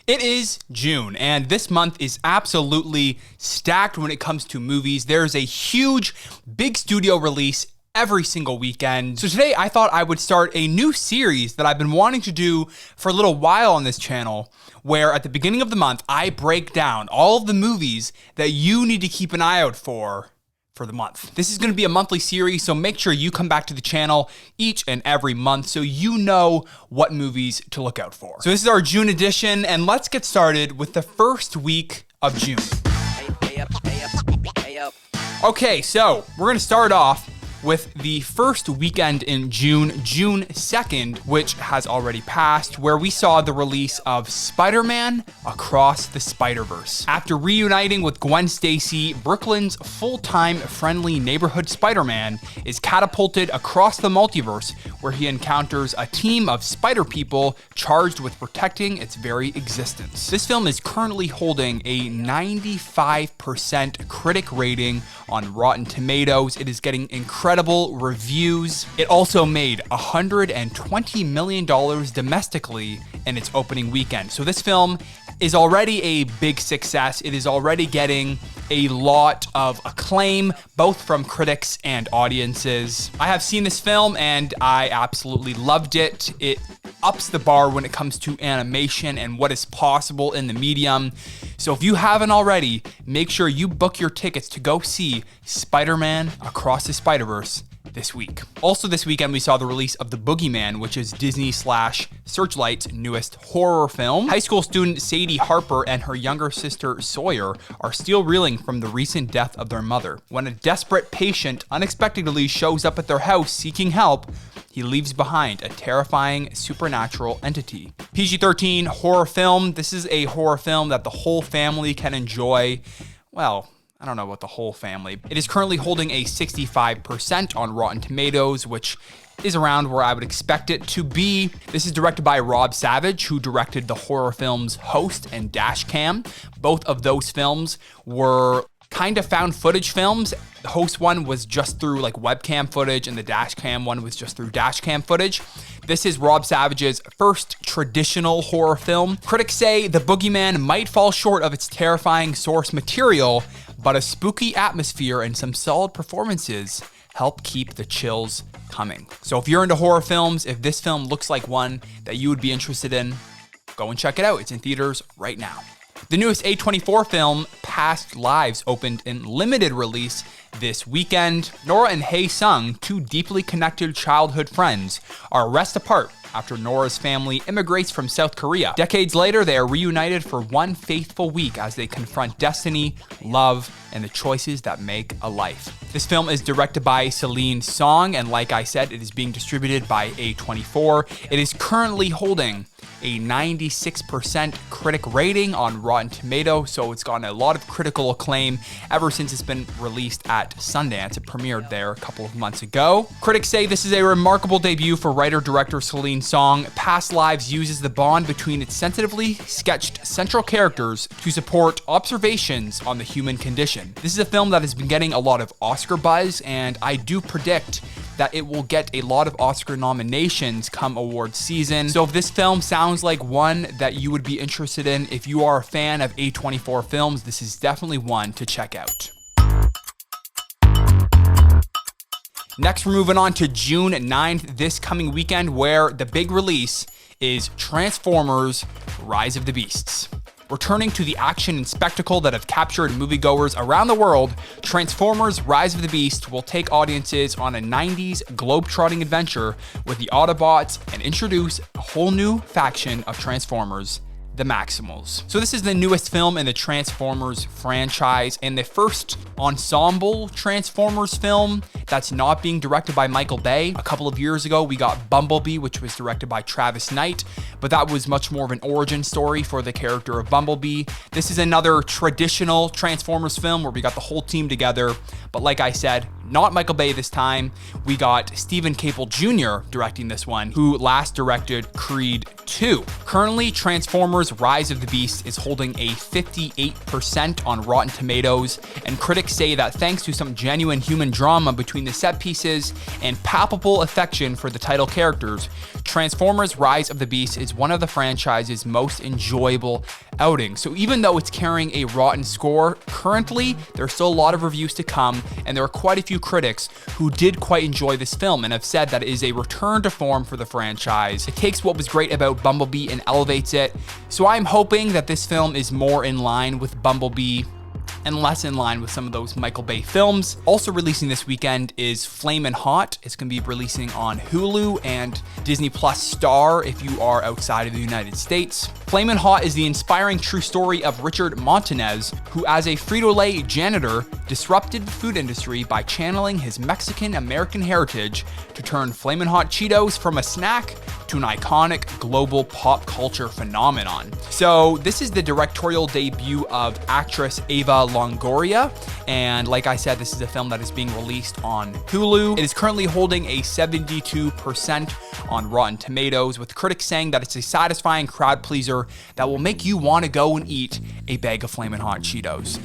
It is June, and this month is absolutely stacked when it comes to movies. There's a huge, big studio release every single weekend. So today I thought I would start a new series that I've been wanting to do for a little while on this channel, where at the beginning of the month, I break down all of the movies that you need to keep an eye out for the month. This is going to be a monthly series, so make sure you come back to the channel each and every month so you know what movies to look out for. So this is our June edition, and let's get started with the first week of June. Okay, so we're going to start off with the first weekend in June, June 2nd, which has already passed, where we saw the release of Spider-Man Across the Spider-Verse. After reuniting with Gwen Stacy, Brooklyn's full-time friendly neighborhood Spider-Man is catapulted across the multiverse, where he encounters a team of spider people charged with protecting its very existence. This film is currently holding a 95% critic rating on Rotten Tomatoes. It is getting incredible reviews. It also made $120 million domestically in its opening weekend. So this film is already a big success. It is already getting a lot of acclaim, both from critics and audiences. I have seen this film and I absolutely loved it. It ups the bar when it comes to animation and what is possible in the medium. So if you haven't already, make sure you book your tickets to go see Spider-Man Across the Spider-Verse this week. Also this weekend, we saw the release of The Boogeyman, which is Disney/Searchlight's newest horror film. High school student Sadie Harper and her younger sister Sawyer are still reeling from the recent death of their mother. When a desperate patient unexpectedly shows up at their house seeking help, he leaves behind a terrifying supernatural entity. PG-13 horror film. This is a horror film that the whole family can enjoy. Well, I don't know about the whole family. It is currently holding a 65% on Rotten Tomatoes, which is around where I would expect it to be. This is directed by Rob Savage, who directed the horror films Host and Dashcam. Both of those films were kind of found footage films. The Host one was just through like webcam footage, and the Dashcam one was just through dashcam footage. This is Rob Savage's first traditional horror film. Critics say The Boogeyman might fall short of its terrifying source material, but a spooky atmosphere and some solid performances help keep the chills coming. So if you're into horror films, if this film looks like one that you would be interested in, go and check it out. It's in theaters right now. The newest A24 film, Past Lives, opened in limited release this weekend. Nora and Hae Sung, two deeply connected childhood friends, are wrest apart after Nora's family immigrates from South Korea. Decades later, they are reunited for one faithful week as they confront destiny, love, and the choices that make a life. This film is directed by Celine Song, and like I said, it is being distributed by A24. It is currently holding a 96% critic rating on Rotten Tomatoes, so it's gotten a lot of critical acclaim ever since it's been released at Sundance. It premiered there a couple of months ago. Critics say this is a remarkable debut for writer-director Celine Song. Past Lives uses the bond between its sensitively sketched central characters to support observations on the human condition. This is a film that has been getting a lot of Oscar buzz, and I do predict that it will get a lot of Oscar nominations come awards season. So if this film sounds like one that you would be interested in, if you are a fan of A24 films, this is definitely one to check out. Next, we're moving on to June 9th, this coming weekend, where the big release is Transformers: Rise of the Beasts. Returning to the action and spectacle that have captured moviegoers around the world, Transformers: Rise of the Beast will take audiences on a 90s globe-trotting adventure with the Autobots and introduce a whole new faction of Transformers, the Maximals. So this is the newest film in the Transformers franchise and the first ensemble Transformers film that's not being directed by Michael Bay. A couple of years ago, we got Bumblebee, which was directed by Travis Knight, but that was much more of an origin story for the character of Bumblebee. This is another traditional Transformers film where we got the whole team together, but like I said, not Michael Bay this time. We got Stephen Caple Jr. directing this one, who last directed Creed 2. Currently, Transformers: Rise of the Beast is holding a 58% on Rotten Tomatoes, and critics say that thanks to some genuine human drama between between the set pieces and palpable affection for the title characters, Transformers Rise of the Beast is one of the franchise's most enjoyable outings. So even though it's carrying a rotten score, currently there's still a lot of reviews to come, and there are quite a few critics who did quite enjoy this film and have said that it is a return to form for the franchise. It takes what was great about Bumblebee and elevates it. So I'm hoping that this film is more in line with Bumblebee and less in line with some of those Michael Bay films. Also releasing this weekend is Flamin' Hot. It's going to be releasing on Hulu and Disney Plus Star if you are outside of the United States. Flamin' Hot is the inspiring true story of Richard Montanez, who as a Frito-Lay janitor disrupted the food industry by channeling his Mexican-American heritage to turn Flamin' Hot Cheetos from a snack to an iconic global pop culture phenomenon. So this is the directorial debut of actress Ava Longoria, and like I said, this is a film that is being released on Hulu. It is currently holding a 72% on Rotten Tomatoes, with critics saying that it's a satisfying crowd pleaser that will make you want to go and eat a bag of Flamin' Hot Cheetos.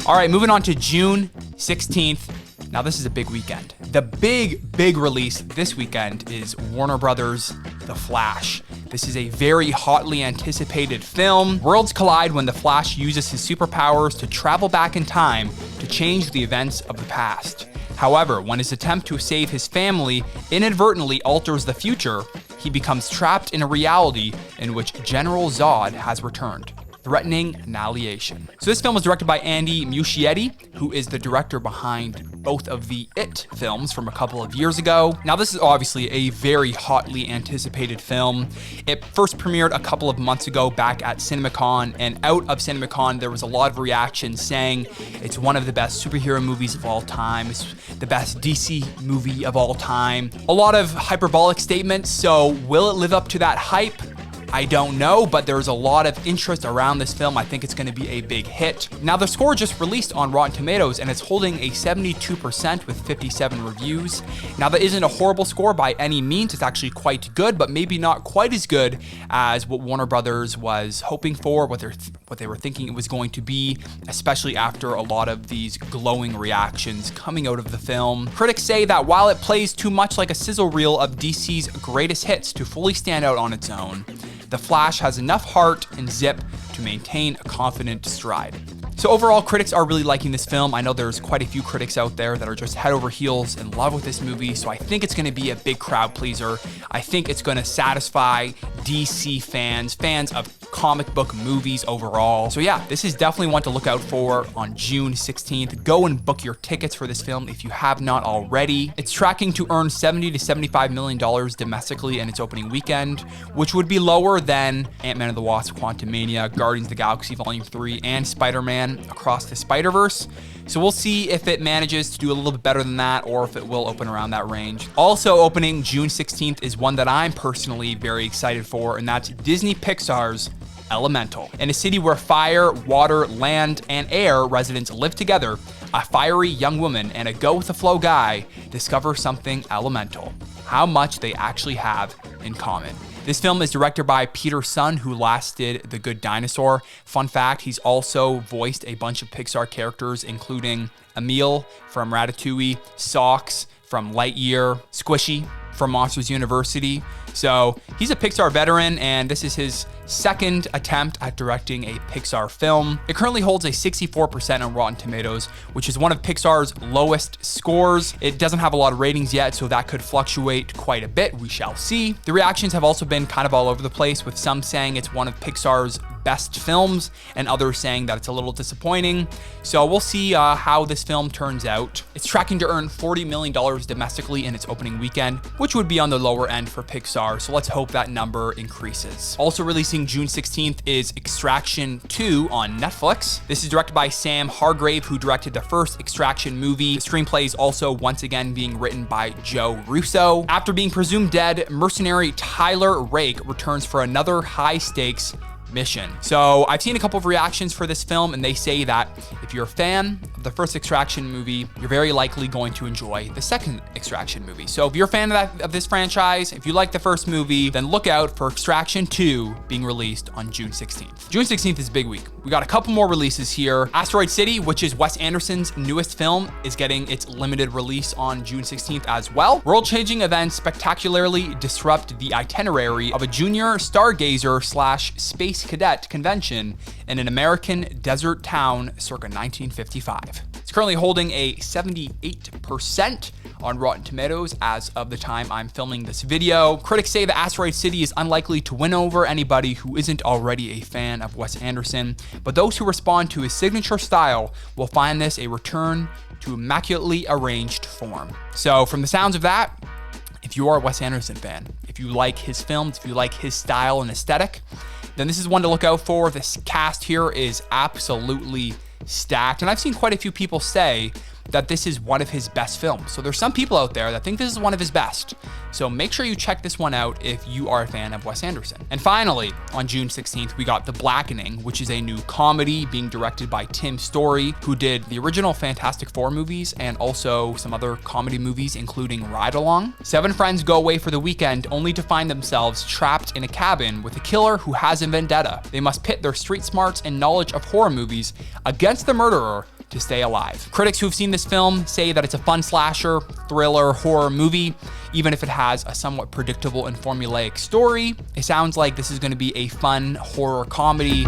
All right, moving on to June 16th. Now this is a big weekend. The big release this weekend is Warner Brothers' The Flash. This is a very hotly anticipated film. Worlds collide when the Flash uses his superpowers to travel back in time to change the events of the past. However, when his attempt to save his family inadvertently alters the future, he becomes trapped in a reality in which General Zod has returned, threatening annihilation. So this film was directed by Andy Muschietti, who is the director behind both of the It films from a couple of years ago. Now this is obviously a very hotly anticipated film. It first premiered a couple of months ago back at CinemaCon, and out of CinemaCon there was a lot of reactions saying it's one of the best superhero movies of all time, it's the best DC movie of all time. A lot of hyperbolic statements, so will it live up to that hype? I don't know, but there's a lot of interest around this film. I think it's going to be a big hit. Now, the score just released on Rotten Tomatoes, and it's holding a 72% with 57 reviews. Now, that isn't a horrible score by any means. It's actually quite good, but maybe not quite as good as what Warner Brothers was hoping for, what they were thinking it was going to be, especially after a lot of these glowing reactions coming out of the film. Critics say that while it plays too much like a sizzle reel of DC's greatest hits to fully stand out on its own, The Flash has enough heart and zip to maintain a confident stride. So overall, critics are really liking this film. I know there's quite a few critics out there that are just head over heels in love with this movie, so I think it's going to be a big crowd pleaser. I think it's going to satisfy DC fans of comic book movies overall. So yeah, this is definitely one to look out for on June 16th. Go and book your tickets for this film if you have not already. It's tracking to earn $70 to $75 million domestically in its opening weekend, which would be lower than Ant-Man and the Wasp: Quantumania, Guardians of the Galaxy Volume 3, and Spider-Man Across the Spider-Verse. So we'll see if it manages to do a little bit better than that, or if it will open around that range. Also opening June 16th is one that I'm personally very excited for, and that's Disney Pixar's Elemental. In a city where fire, water, land, and air residents live together, a fiery young woman and a go-with-the-flow guy discover something elemental: how much they actually have in common. This film is directed by Peter Sun, who last did The Good Dinosaur. Fun fact, he's also voiced a bunch of Pixar characters, including Emile from Ratatouille, Socks from Lightyear, Squishy from Monsters University. So he's a Pixar veteran, and this is his second attempt at directing a Pixar film. It currently holds a 64% on Rotten Tomatoes, which is one of Pixar's lowest scores. It doesn't have a lot of ratings yet, so that could fluctuate quite a bit. We shall see. The reactions have also been kind of all over the place, with some saying it's one of Pixar's best films and others saying that it's a little disappointing. So we'll see how this film turns out. It's tracking to earn $40 million domestically in its opening weekend, which would be on the lower end for Pixar, so let's hope that number increases. Also releasing June 16th is Extraction 2 on Netflix. This is directed by Sam Hargrave, who directed the first Extraction movie. The screenplay is also once again being written by Joe Russo. After being presumed dead, mercenary Tyler Rake returns for another high-stakes mission. So I've seen a couple of reactions for this film, and they say that if you're a fan of the first Extraction movie, you're very likely going to enjoy the second Extraction movie. So if you're a fan of this franchise, if you like the first movie, then look out for Extraction 2 being released on June 16th. June 16th is a big week. We got a couple more releases here. Asteroid City, which is Wes Anderson's newest film, is getting its limited release on June 16th as well. World-changing events spectacularly disrupt the itinerary of a junior stargazer / space cadet convention in an American desert town circa 1955. It's currently holding a 78% on Rotten Tomatoes as of the time I'm filming this video. Critics say that Asteroid City is unlikely to win over anybody who isn't already a fan of Wes Anderson, but those who respond to his signature style will find this a return to immaculately arranged form. So from the sounds of that, if you are a Wes Anderson fan, if you like his films, if you like his style and aesthetic, then this is one to look out for. This cast here is absolutely stacked, and I've seen quite a few people say that this is one of his best films. So there's some people out there that think this is one of his best. So make sure you check this one out if you are a fan of Wes Anderson. And finally, on June 16th, we got The Blackening, which is a new comedy being directed by Tim Story, who did the original Fantastic Four movies and also some other comedy movies, including Ride Along. 7 friends go away for the weekend only to find themselves trapped in a cabin with a killer who has a vendetta. They must pit their street smarts and knowledge of horror movies against the murderer to stay alive. Critics who've seen this film say that it's a fun slasher, thriller, horror movie, even if it has a somewhat predictable and formulaic story. It sounds like this is going to be a fun horror comedy.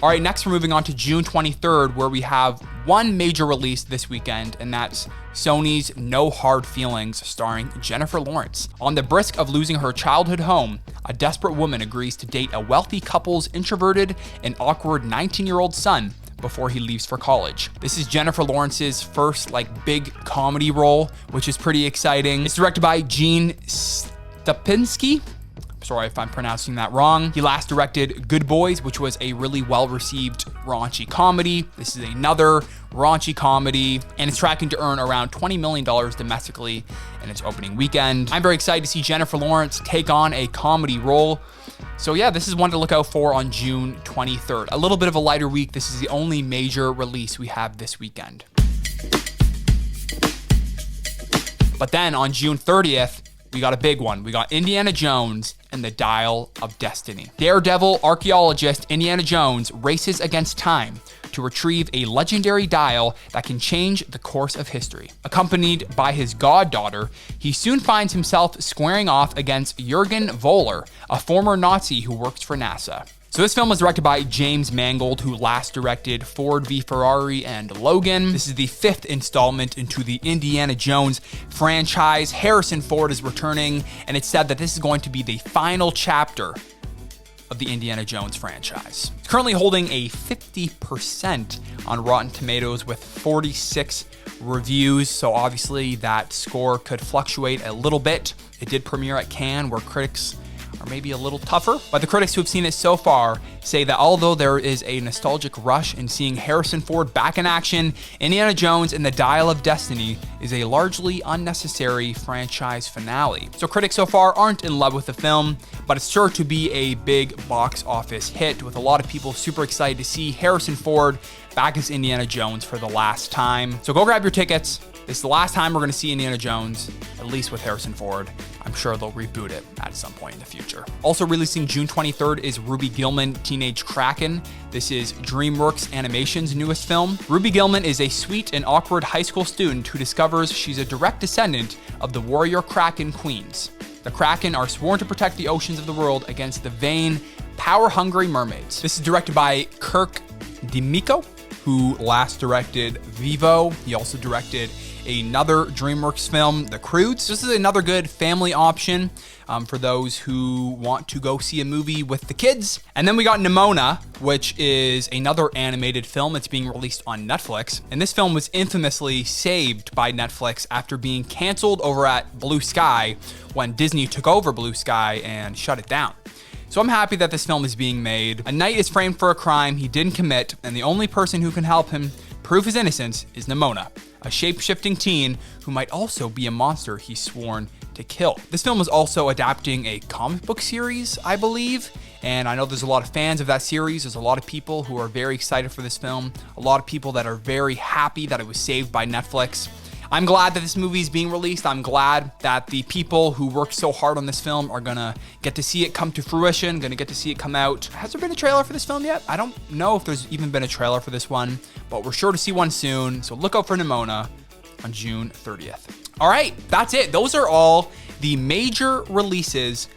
All right, next we're moving on to June 23rd, where we have one major release this weekend, and that's Sony's No Hard Feelings, starring Jennifer Lawrence. On the brisk of losing her childhood home, a desperate woman agrees to date a wealthy couple's introverted and awkward 19-year-old son before he leaves for college. This is Jennifer Lawrence's first big comedy role, which is pretty exciting. It's directed by Gene Stupinski. Sorry if I'm pronouncing that wrong. He last directed Good Boys, which was a really well-received raunchy comedy. This is another raunchy comedy, and it's tracking to earn around $20 million domestically in its opening weekend. I'm very excited to see Jennifer Lawrence take on a comedy role. So yeah, this is one to look out for on June 23rd. A little bit of a lighter week. This is the only major release we have this weekend. But then on June 30th, we got a big one. We got Indiana Jones and the Dial of Destiny. Daredevil archaeologist Indiana Jones races against time to retrieve a legendary dial that can change the course of history. Accompanied by his goddaughter, he soon finds himself squaring off against Jürgen Voller, a former Nazi who works for NASA. So this film was directed by James Mangold, who last directed Ford v Ferrari and Logan. This is the 5th installment into the Indiana Jones franchise. Harrison Ford is returning, and it's said that this is going to be the final chapter of the Indiana Jones franchise. It's currently holding a 50% on Rotten Tomatoes with 46 reviews, so obviously that score could fluctuate a little bit. It did premiere at Cannes, where critics are maybe a little tougher, but the critics who have seen it so far say that although there is a nostalgic rush in seeing Harrison Ford back in action, Indiana Jones and the Dial of Destiny is a largely unnecessary franchise finale. So critics so far aren't in love with the film, but it's sure to be a big box office hit, with a lot of people super excited to see Harrison Ford back as Indiana Jones for the last time. So go grab your tickets. This is the last time we're going to see Indiana Jones, at least with Harrison Ford. I'm sure they'll reboot it at some point in the future. Also releasing June 23rd is Ruby Gillman, Teenage Kraken. This is DreamWorks Animation's newest film. Ruby Gillman is a sweet and awkward high school student who discovers she's a direct descendant of the warrior Kraken queens. The Kraken are sworn to protect the oceans of the world against the vain, power-hungry mermaids. This is directed by Kirk D'Amico, who last directed Vivo. He also directed another DreamWorks film, The Croods. This is another good family option for those who want to go see a movie with the kids. And then we got Nimona, which is another animated film that's being released on Netflix. And this film was infamously saved by Netflix after being canceled over at Blue Sky when Disney took over Blue Sky and shut it down. So I'm happy that this film is being made. A knight is framed for a crime he didn't commit, and the only person who can help him prove his innocence is Nimona, a shape-shifting teen who might also be a monster he's sworn to kill. This film is also adapting a comic book series, I believe, and I know there's a lot of fans of that series. There's a lot of people who are very excited for this film, a lot of people that are very happy that it was saved by Netflix. I'm glad that this movie is being released. I'm glad that the people who worked so hard on this film are gonna get to see it come to fruition, gonna get to see it come out. Has there been a trailer for this film yet? I don't know if there's even been a trailer for this one, but we're sure to see one soon. So look out for Nimona on June 30th. All right, that's it. Those are all the major releases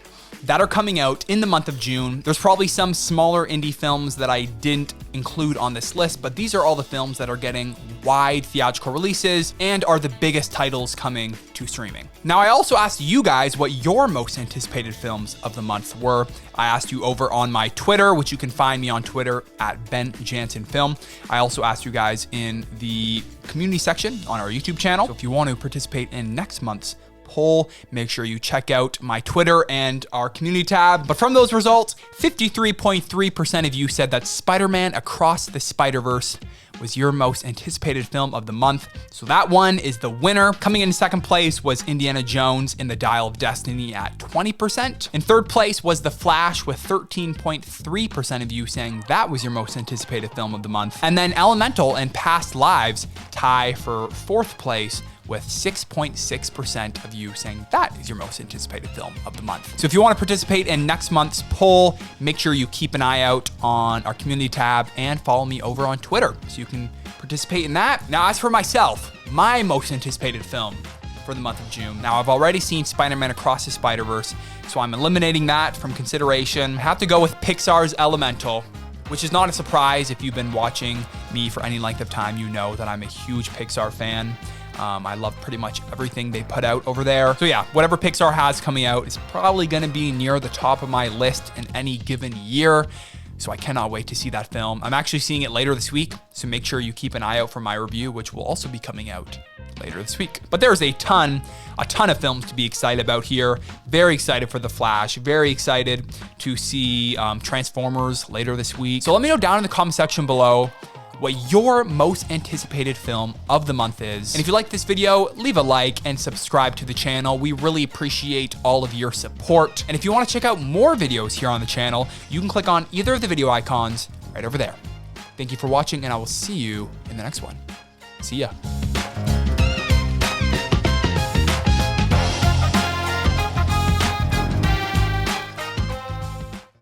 that are coming out in the month of June. There's probably some smaller indie films that I didn't include on this list, but these are all the films that are getting wide theatrical releases and are the biggest titles coming to streaming. Now, I also asked you guys what your most anticipated films of the month were. I asked you over on my Twitter, which you can find me on Twitter at Ben Jansen Film. I also asked you guys in the community section on our YouTube channel. So if you want to participate in next month's poll, make sure you check out my Twitter and our community tab. But from those results, 53.3% of you said that Spider-Man Across the Spider-Verse was your most anticipated film of the month. So that one is the winner. Coming in second place was Indiana Jones and the Dial of Destiny at 20%. In third place was The Flash with 13.3% of you saying that was your most anticipated film of the month. And then Elemental and Past Lives tie for fourth place with 6.6% of you saying that is your most anticipated film of the month. So if you want to participate in next month's poll, make sure you keep an eye out on our community tab and follow me over on Twitter so you can participate in that. Now, as for myself, my most anticipated film for the month of June. Now, I've already seen Spider-Man Across the Spider-Verse, so I'm eliminating that from consideration. I have to go with Pixar's Elemental, which is not a surprise. If you've been watching me for any length of time, you know that I'm a huge Pixar fan. I love pretty much everything they put out over there. So yeah, whatever Pixar has coming out is probably gonna be near the top of my list in any given year. So I cannot wait to see that film. I'm actually seeing it later this week, so make sure you keep an eye out for my review, which will also be coming out later this week. But there's a ton of films to be excited about here. Very excited for The Flash, very excited to see Transformers later this week. So let me know down in the comment section below what your most anticipated film of the month is. And if you like this video, leave a like and subscribe to the channel. We really appreciate all of your support. And if you want to check out more videos here on the channel, you can click on either of the video icons right over there. Thank you for watching, and I will see you in the next one. See ya.